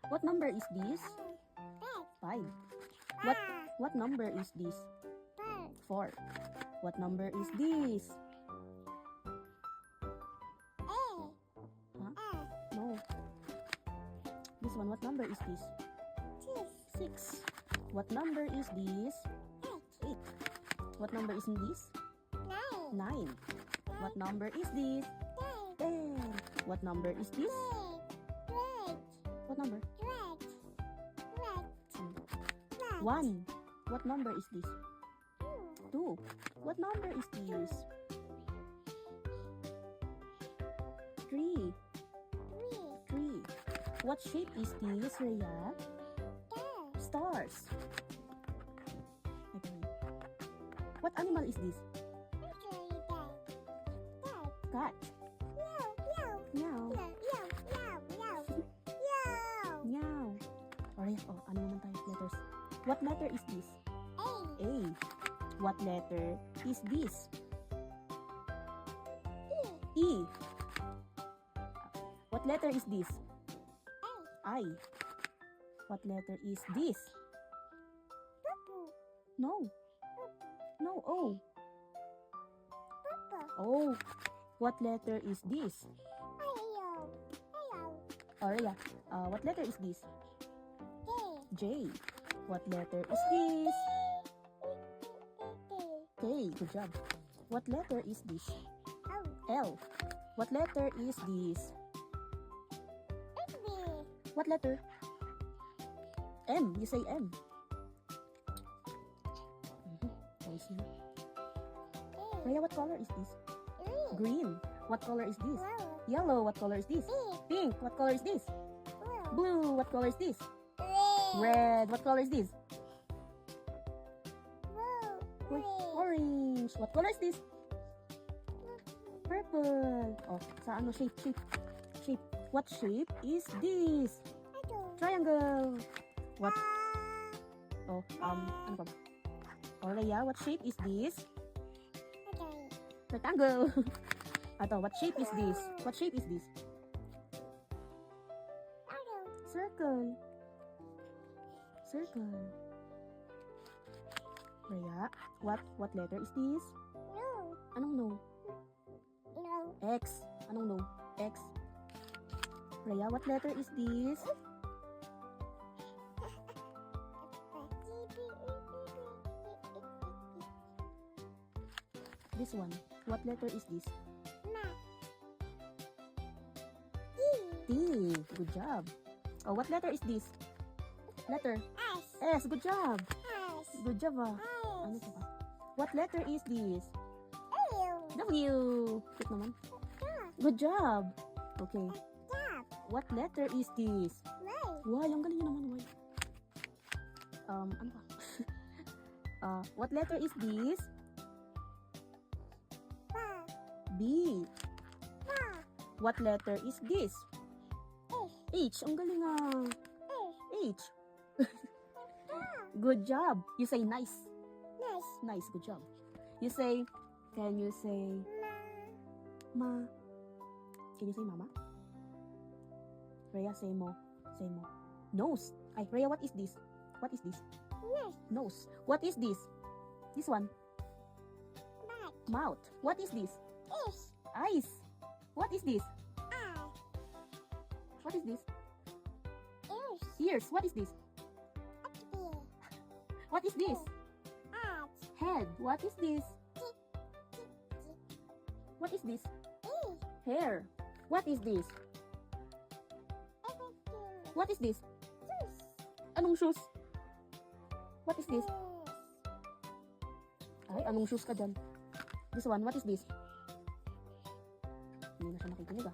What number is this? 5. What number is this? 4. What number is this? Huh? No. This one, what number is this? 6. What number is this? 8. What number is this? 9. What number is this? 10. What number is this? What number? 1. What number is this? 2. What number is this? 3. 3. What shape is this, Rhea? Stars. Okay. What animal is this? Cat. Meow. Meow. Alright, ano naman tayo? Letters. What letter is this? A. What letter is this? E. What letter is this? I. What letter is this? No. No, O. O. What letter is this? Alright, what letter is this? J. What letter is this? K. Good job. What letter is this? L. What letter is this? What letter? M. You say M. Rhea, what color is this? Green. What color is this? Yellow. What color is this? Pink. What color is this? Blue. What color is this? Red. What color is this? Orange. What color is this? Purple. Oh, sa ano shape? Shape. What shape is this? Triangle. What? Oh, ano ba? Oh, Rhea, what shape is this? Rectangle. Ato, what shape is this? What shape is this? Circle. Circle. Rhea, what letter is this? Anong no? X. Anong no? X. Rhea, what letter is this? This one. What letter is this? T. Good job. Oh, what letter is this? Letter? S. Good job. Good job, Ano ito ba? What letter is this? W. Cute naman. Good job. Okay. What letter is this? Y. Ang galing nyo naman, Y. Ano ba? What letter is this? B. What letter is this? H. Ang galing H. Good job. You say nice. Nice. Good job. You say, can you say ma? Can you say mama? Rhea, say mo. Say mo. Nose. Ay, Rhea, what is this? What is this? Nose. What is this? This one. Mouth. What is this? Eyes. What is this? What is this? Ears. What is this? What is this? Head. What is this? What is this? Hair. What is this? What is this? Anong shoes? What is this? Ay, anong shoes ka dyan? This one, what is this? Hindi na siya nakikinig